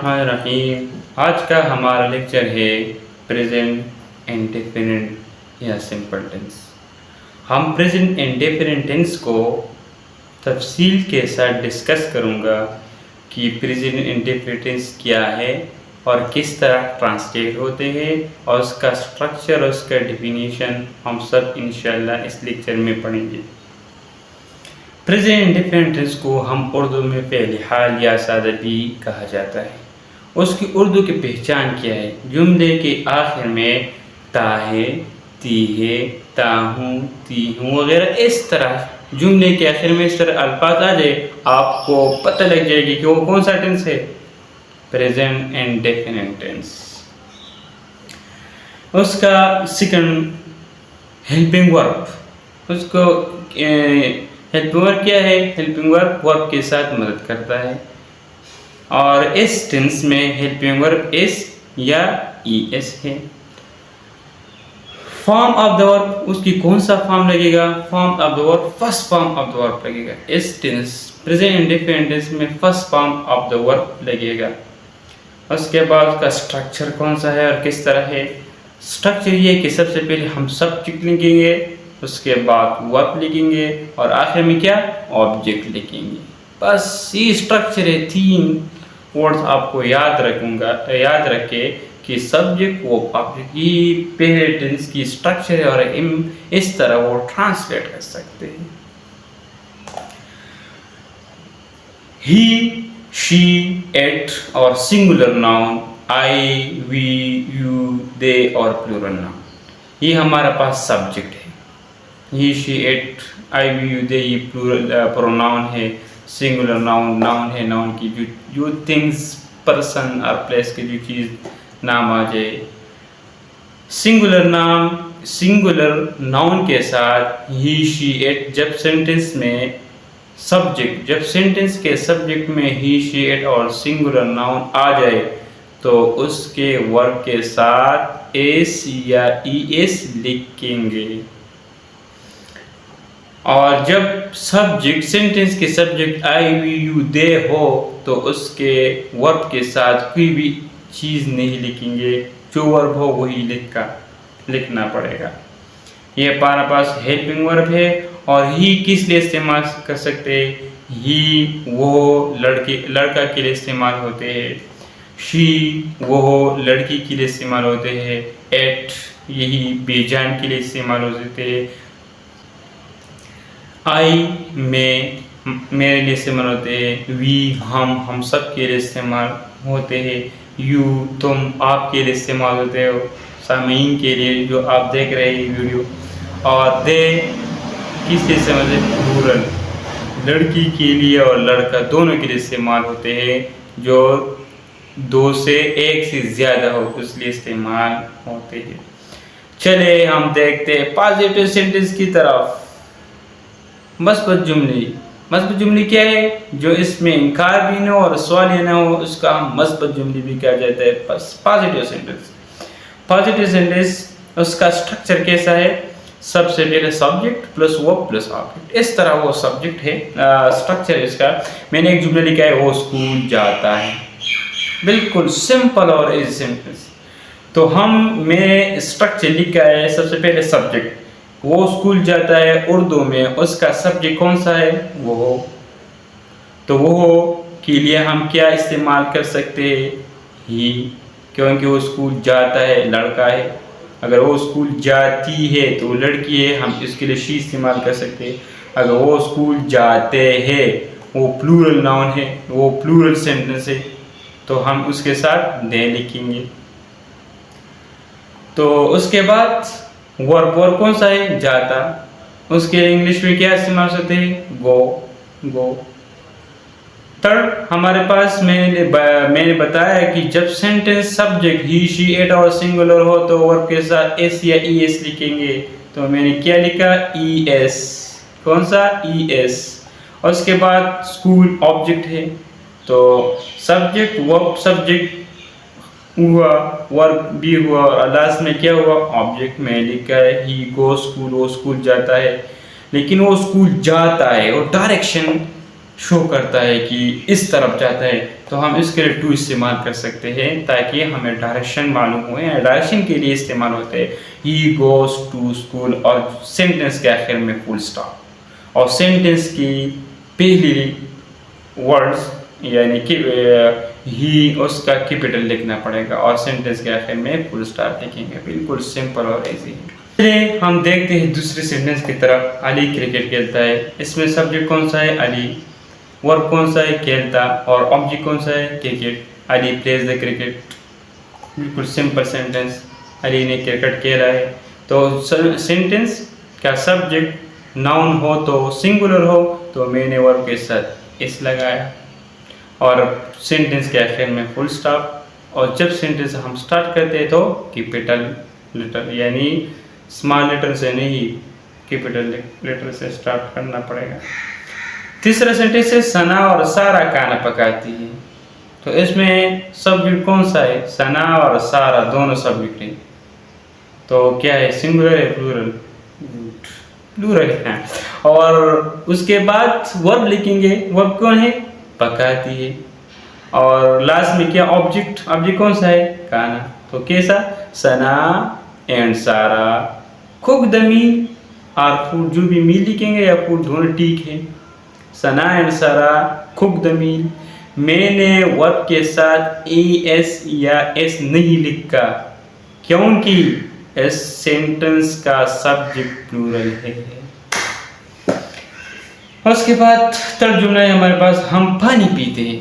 रहीम। आज का हमारा लेक्चर है प्रेजेंट इंडेफिनिट या सिंपल टेंस। हम प्रेजेंट इंडेफिनिट टेंस को तफसील के साथ डिस्कस करूँगा कि प्रेजेंट इंडेफिनिट टेंस क्या है और किस तरह ट्रांसलेट होते हैं और उसका स्ट्रक्चर और उसका डेफिनेशन हम सब इंशाल्लाह इस लेक्चर में पढ़ेंगे। प्रेजेंट इंडेफिनिट टेंस को हम उर्दू में फ़ेल हाल या सादा भी कहा जाता है। उसकी उर्दू की पहचान क्या है? जुमले के आखिर में ता है, ती है, ता हूँ, ती हूँ वगैरह इस तरह जुमले के आखिर में इस तरह अल्फाज आ जाए, आपको पता लग जाएगी कि वो कौन सा टेंस है, प्रेजेंट इंडेफिनिट टेंस। उसका सेकंड हेल्पिंग वर्ब, उसको हेल्पिंग वर्ब क्या है? हेल्पिंग वर्ब के साथ मदद करता है और इस टेंस में हेल्पिंग वर्ब एस या ईएस है। फॉर्म ऑफ द वर्ब, उसकी कौन सा फॉर्म लगेगा? Form of the verb first form of the verb लगेगा। इस टेंस प्रेजेंट इंडेफिनिट टेंस में first form of the verb लगेगा। उसके बाद उसका स्ट्रक्चर कौन सा है और किस तरह है? स्ट्रक्चर ये कि सबसे पहले हम सब्जेक्ट लिखेंगे, उसके बाद वर्ब लिखेंगे और आखिर में क्या? ऑब्जेक्ट लिखेंगे। बस ये स्ट्रक्चर है। 3 वर्ड्स आपको याद रखे कि सब्जेक्ट वो ऑब्जेक्ट, ये पहले टेंस की स्ट्रक्चर है और इस तरह वो ट्रांसलेट कर सकते हैं। ही, शी, इट और singular noun I, we, you, they और प्लूरल नाउन, ये हमारा पास सब्जेक्ट है। He, she, it, I, we, you, they ये प्लूरल प्रोनाउन है। सिंगुलर नाउन है, नाउन की जो थिंग्स, पर्सन और प्लेस की जो चीज़ नाम आ जाए। सिंगुलर नाउन के साथ ही, शी, इट जब सेंटेंस के सब्जेक्ट में ही, शी, इट और सिंगुलर नाउन आ जाए तो उसके वर्ब के साथ एस या ईएस लिखेंगे। और जब सेंटेंस के सब्जेक्ट आई, वी, यू, दे हो तो उसके वर्ब के साथ कोई भी चीज़ नहीं लिखेंगे, जो वर्ब हो वही लिखना पड़ेगा। ये हमारे पास हेल्पिंग वर्ब है। और ही किस लिए इस्तेमाल कर सकते हैं? ही वो लड़का के लिए इस्तेमाल होते हैं। शी वो लड़की के लिए इस्तेमाल होते हैं। एट यही बेजान के लिए इस्तेमाल होते हैं। आई मेरे लिए इस्तेमाल होते हैं। वी हम सब के लिए इस्तेमाल होते हैं। यू तुम आपके लिए इस्तेमाल होते हो, सामीन के लिए जो आप देख रहे हैं वीडियो। और दे किस लिए इस्तेमाल होते हैं? प्लूरल, लड़की के लिए और लड़का दोनों के लिए इस्तेमाल होते हैं। जो 2 से 1 से ज़्यादा हो इसलिए इस्तेमाल होते हैं। चले हम देखते हैं पॉजिटिव सेंटेंस की तरफ। मस्बत जुमले क्या है? जो इसमें इनकार भी ना हो और सवाल ना हो, उसका हम मस्बत जुमले भी कहा जाता है। पॉजिटिव सेंटेंस उसका स्ट्रक्चर कैसा है? सबसे पहले subject plus verb plus object, इस तरह वो सब्जेक्ट है, स्ट्रक्चर है इसका। मैंने एक जुमला लिखा है, वो स्कूल जाता है। बिल्कुल सिंपल और इजी सेंटेंस। तो मैंने स्ट्रक्चर लिखा है, सबसे पहले सब्जेक्ट, वो स्कूल जाता है। उर्दू में उसका सब्जेक्ट कौन सा है? वो हो। तो वो के लिए हम क्या इस्तेमाल कर सकते हैं? ही, क्योंकि वो स्कूल जाता है, लड़का है। अगर वो स्कूल जाती है तो वो लड़की है, हम इसके लिए शी इस्तेमाल कर सकते हैं। अगर वो स्कूल जाते हैं, वो प्लूरल नाउन है, वो प्लूरल सेंटेंस है, तो हम उसके साथ दे लिखेंगे। तो उसके बाद वर्ब कौन सा है? जाता। उसके इंग्लिश में क्या इस्तेमाल होते हैं? गो। थर्ड हमारे पास मैंने बताया कि जब sentence subject he, she, it और सिंगुलर हो तो वर्ब के साथ एस या ईएस लिखेंगे। तो मैंने क्या लिखा? ईएस। कौन सा? ईएस। और उसके बाद स्कूल ऑब्जेक्ट है, तो सब्जेक्ट हुआ, वर्ब भी हुआ और लास्ट में क्या हुआ? ऑब्जेक्ट में लिखा है ही गो स्कूल, वो स्कूल जाता है। लेकिन वो स्कूल जाता है, वो डायरेक्शन शो करता है कि इस तरफ जाता है, तो हम इसके लिए टू इस्तेमाल कर सकते हैं ताकि हमें डायरेक्शन मालूम हो। डायरेक्शन के लिए इस्तेमाल होते हैं ही गोज़ टू स्कूल और सेंटेंस के आखिर में फुल स्टॉप, और सेंटेंस की पहली वर्ड्स यानी कि ही उसका कैपिटल लिखना पड़ेगा और सेंटेंस के आखिर में फुल स्टॉप लिखेंगे। बिल्कुल सिंपल और इजी है। चलिए हम देखते हैं दूसरे सेंटेंस की तरफ। अली क्रिकेट खेलता है। इसमें सब्जेक्ट कौन सा है? अली। वर्ब कौन सा है? खेलता। और ऑब्जेक्ट कौन सा है? Cricket. Ali plays the cricket. बिल्कुल सिंपल सेंटेंस, अली ने क्रिकेट खेला है। तो सेंटेंस का सब्जेक्ट नाउन हो तो सिंगुलर हो तो मैंने वर्ब के साथ इस लगाया और सेंटेंस के आखिर में फुल स्टॉप। और जब सेंटेंस हम स्टार्ट करते हैं तो कैपिटल लेटर यानी स्मॉल लेटर से नहीं कैपिटल लेटर से स्टार्ट करना पड़ेगा। तीसरा सेंटेंस है सना और सारा खाना पकाती है। तो इसमें सब्जेक्ट कौन सा है? सना और सारा दोनों सब्जेक्ट हैं। तो क्या है? सिंगुलर है प्लूरल? प्लूरल है। और उसके बाद वर्ब लिखेंगे। वर्ब कौन है? पकाती है। और लास्ट में क्या? ऑब्जेक्ट। ऑब्जेक्ट कौन सा है? खाना। तो कैसा? सना एंड सारा कुक द मील और फूड, जो भी मील लिखेंगे या फूड दोनों ठीक है। सना एंड सारा कुक द मील। मैंने वर्ब के साथ एस या एस नहीं लिखा क्योंकि इस सेंटेंस का सब्जेक्ट प्लूरल है। उसके बाद थर्ड जुमला है हमारे पास, हम पानी पीते हैं।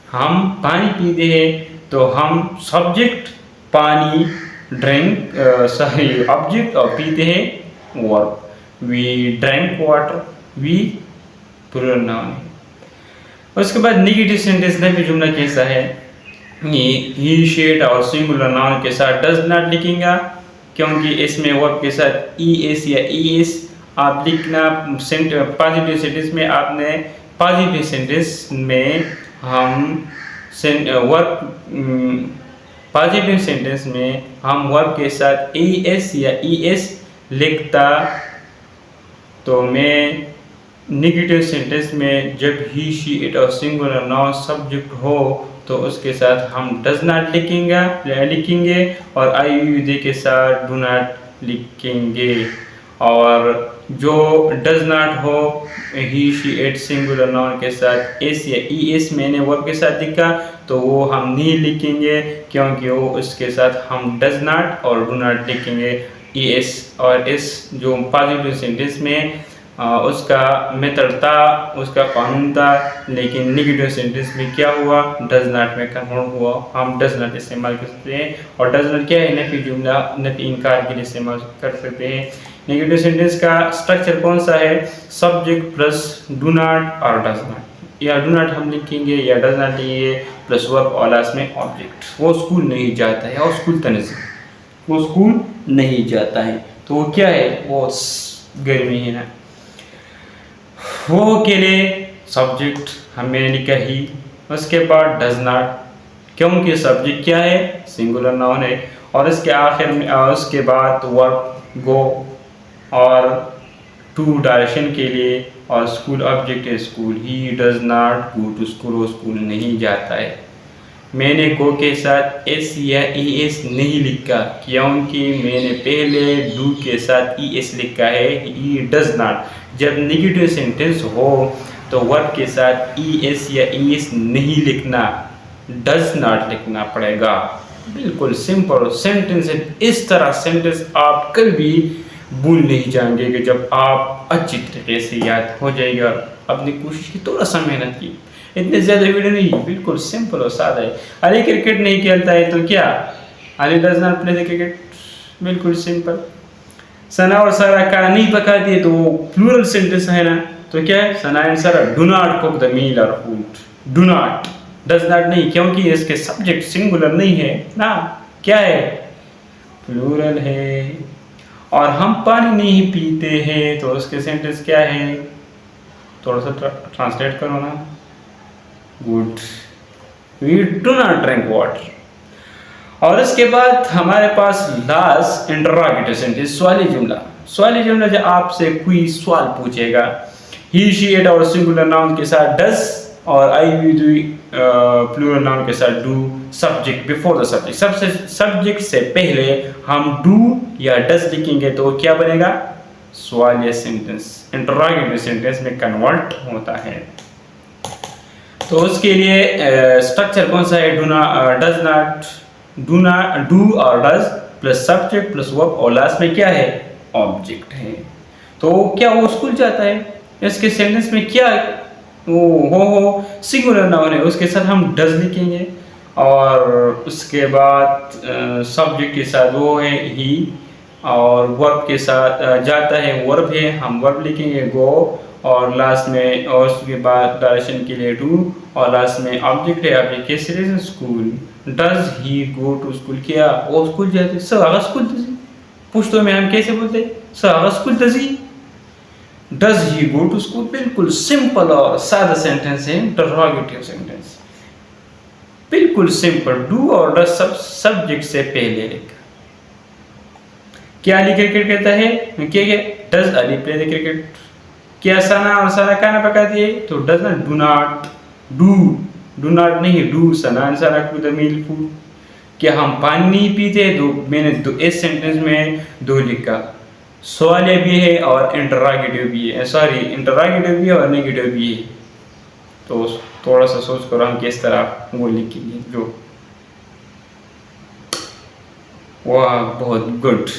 हम पानी पीते हैं तो हम सब्जेक्ट पानी, ड्रिंक ऑब्जेक्ट और पीते हैं verb. We drink water, we plural noun है। उसके बाद नेगेटिव सेंटेंस में जुमला कैसा है? ही शेड और सिंगुलर नाउन के साथ डज नॉट लिखेंगे क्योंकि इसमें वर्ब के साथ ई एस या ई एस आप लिखना। पॉजिटिव सेंटेंस में आपने पॉजिटिव सेंटेंस में हम वर्ब पॉजिटिव सेंटेंस में हम वर्ब के साथ ई एस या ई एस लिखता। तो मैं नेगेटिव सेंटेंस में जब ही शी इट और सिंगुलर नाउन सब्जेक्ट हो तो उसके साथ हम डज नॉट लिखेंगे और आई यू दे के साथ डू नॉट लिखेंगे। और जो डज नॉट हो ही शी इट सिंगुलर नाउन के साथ एस या ई एस मैंने वर्ब के साथ लिखा तो वो हम नहीं लिखेंगे क्योंकि वो उसके साथ हम डज नॉट और डू नॉट लिखेंगे। ई एस और एस जो पॉजिटिव सेंटेंस में उसका मेथड था, उसका कानून था, लेकिन नेगेटिव सेंटेंस में क्या हुआ? डज नॉट में कन्वर्ट हुआ। हम डज नॉट इस्तेमाल कर सकते हैं और डज नॉट क्या है? नफी जुमला, नफी इनकार के लिए इस्तेमाल कर सकते हैं। नेगेटिव सेंटेंस का स्ट्रक्चर कौन सा है? सब्जेक्ट प्लस डू नॉट और डज नॉट, या डू नॉट हम लिखेंगे या डज नॉट लिखेंगे प्लस वर्ब और लास्ट में ऑब्जेक्ट। वो स्कूल नहीं जाता है और स्कूल तनज़ीम, वो स्कूल नहीं जाता है तो वो क्या है? वो गर्मी है ना। वो के लिए सब्जेक्ट हमने लिखा ही, उसके बाद डज नॉट क्योंकि सब्जेक्ट क्या है? सिंगुलर नाउन है। और इसके आखिर में उसके बाद वर्ब गो और टू डायरेक्शन के लिए और स्कूल ऑब्जेक्ट है school. He does not go to school, वो स्कूल नहीं जाता है। मैंने गो के साथ एस या ई एस नहीं लिखा क्योंकि मैंने पहले डू के साथ ई एस लिखा है। ही डज नॉट। जब नेगेटिव सेंटेंस हो तो वर्ब के साथ ई एस या ई एस नहीं लिखना, डज नॉट लिखना पड़ेगा। बिल्कुल सिंपल सेंटेंस है। इस तरह सेंटेंस आप कभी भी भूल नहीं जाएंगे कि जब आप अच्छी तरीके से याद हो जाएगा। अपनी कोशिश की, थोड़ा सा मेहनत की, इतने ज़्यादा वीडियो नहीं, बिल्कुल सिंपल और सादा है। अली क्रिकेट नहीं खेलता है तो क्या? Ali does not play the cricket. बिल्कुल सिंपल। सना और सारा का नहीं पकाती है तो वो प्लूरल सेंटेंस है ना, तो क्या है? Sana and Sara do not cook the meal और food. Do not, does not नहीं क्योंकि इसके सब्जेक्ट सिंगुलर नहीं है ना, क्या है? प्लूरल है। और हम पानी नहीं पीते हैं तो उसके सेंटेंस क्या है? थोड़ा सा ट्रांसलेट करो ना। Good, we do not drink water. और इसके बाद हमारे पास लास्ट इंटरोगेटिव सेंटेंस, सवाली जुमला। सवाली जुमला जब आपसे कोई सवाल पूछेगा ही शी इट और सिंगुलर नाउन के साथ डज, और आई वी डू प्लूरल नाउन के साथ do, subject before the subject, सबसे सब्जेक्ट से पहले हम डू या डज लिखेंगे तो क्या बनेगा, सवालिया सेंटेंस, इंटरोगेटिव सेंटेंस में कन्वर्ट होता है। तो उसके लिए स्ट्रक्चर कौन सा है, डज नॉट, डू और does plus subject plus verb, और लास्ट में क्या है, ऑब्जेक्ट है। तो क्या वो स्कूल जाता है, इसके सेंटेंस में क्या हो सिंगुलर नाउन है, उसके साथ हम डज लिखेंगे, और उसके बाद सब्जेक्ट के साथ वो है ही, और वर्ब के साथ जाता है वर्ब है, हम वर्ब लिखेंगे गो, और लास्ट में, और उसके बाद डायरेक्शन के लिए डू, और लास्ट में ऑब्जेक्ट है, ऑब्जेक्ट कैसे है, school. Does he go to school, क्या वो स्कूल जाते, सर स्कूल तजी, पुश्तो में हम कैसे बोलते, सर स्कूल तजी, does he go to school. बिल्कुल सिंपल और सादा सेंटेंस है, इंटरोगेटिव सेंटेंस, बिल्कुल सिंपल, डू और डज सब सब्जेक्ट से पहले लिखा। क्या अली क्रिकेट कहता है, क्या does Ali play the cricket, क्या सना और सारा खाना पकाती है, तो डज ना, डू नॉट, डू नॉट नहीं, डू सना सारा कुछ द मील फूड। क्या हम पानी नहीं पीते, तो मैंने इस सेंटेंस में दो लिखा, सवालिया भी है और इंटरोगेटिव भी है, सॉरी इंटरोगेटिव भी है और नेगेटिव भी है। तो थोड़ा सा सोच कर हम किस तरह वो लिखेंगे, जो वाह बहुत गुड।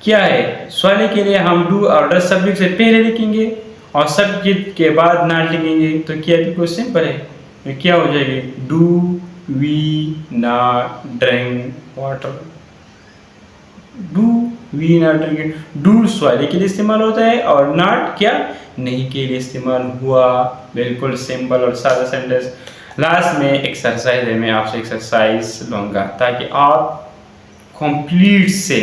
क्या है, सवालिया के लिए हम डू और डज सब्जेक्ट से पहले लिखेंगे और सब्जेक्ट के बाद नॉट लिखेंगे, तो क्या बिल्कुल सिंपल है, तो क्या हो जाएगी, do we not drink water, do we not drink, do सवालिया के लिए इस्तेमाल होता है और नॉट क्या, नहीं के लिए इस्तेमाल हुआ। बिल्कुल सिंपल और सादा सेंटेंस। लास्ट में एक्सरसाइज है, मैं आपसे एक्सरसाइज लूँगा ताकि आप कंप्लीट से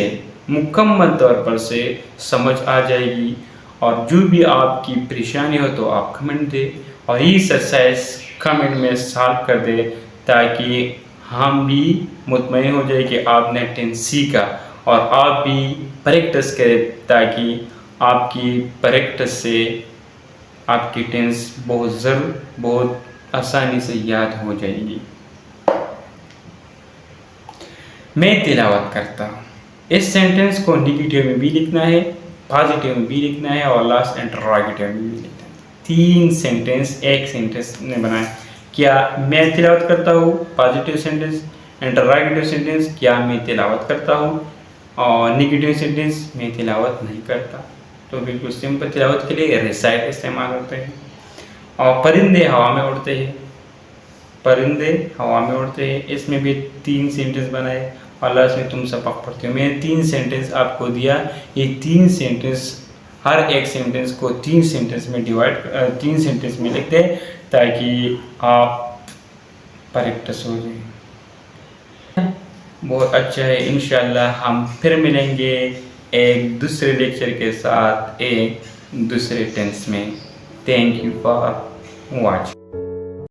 मुकम्मल तौर पर से समझ आ जाएगी, और जो भी आपकी परेशानी हो तो आप कमेंट दे, और ये एक्सरसाइज कमेंट में सॉल्व कर दे, ताकि हम भी मुतमईन हो जाए कि आपने टेंस सीखा, और आप भी प्रैक्टिस करें, ताकि आपकी प्रैक्टिस से आपकी टेंस बहुत आसानी से याद हो जाएगी। मैं तिलावत करता हूँ, इस सेंटेंस को नेगेटिव में भी लिखना है, पॉजिटिव में भी लिखना है, और लास्ट इंटरोगेटिव में भी लिखना है। 3 सेंटेंस एक सेंटेंस ने बनाया। क्या मैं तिलावत करता हूँ, पॉजिटिव सेंटेंस, इंटरोगेटिव सेंटेंस, क्या मैं तिलावत करता हूँ, और नेगेटिव सेंटेंस, मैं तिलावत नहीं करता। तो बिल्कुल सिंपल, तिलावत के लिए रिसाइट इस्तेमाल होते हैं। और परिंदे हवा में उड़ते हैं, परिंदे हवा में उड़ते हैं, इसमें भी 3 सेंटेंस बनाए, और लास्ट में तुम सबक पढ़ते हो। मैंने 3 सेंटेंस आपको दिया, ये 3 सेंटेंस, हर एक सेंटेंस को 3 सेंटेंस में डिवाइड 3 सेंटेंस में लिख दें, ताकि आप प्रैक्टिस हो जाए। बहुत अच्छा है, इंशाल्लाह हम फिर मिलेंगे एक दूसरे लेक्चर के साथ, एक दूसरे टेंस में। Thank you for watching.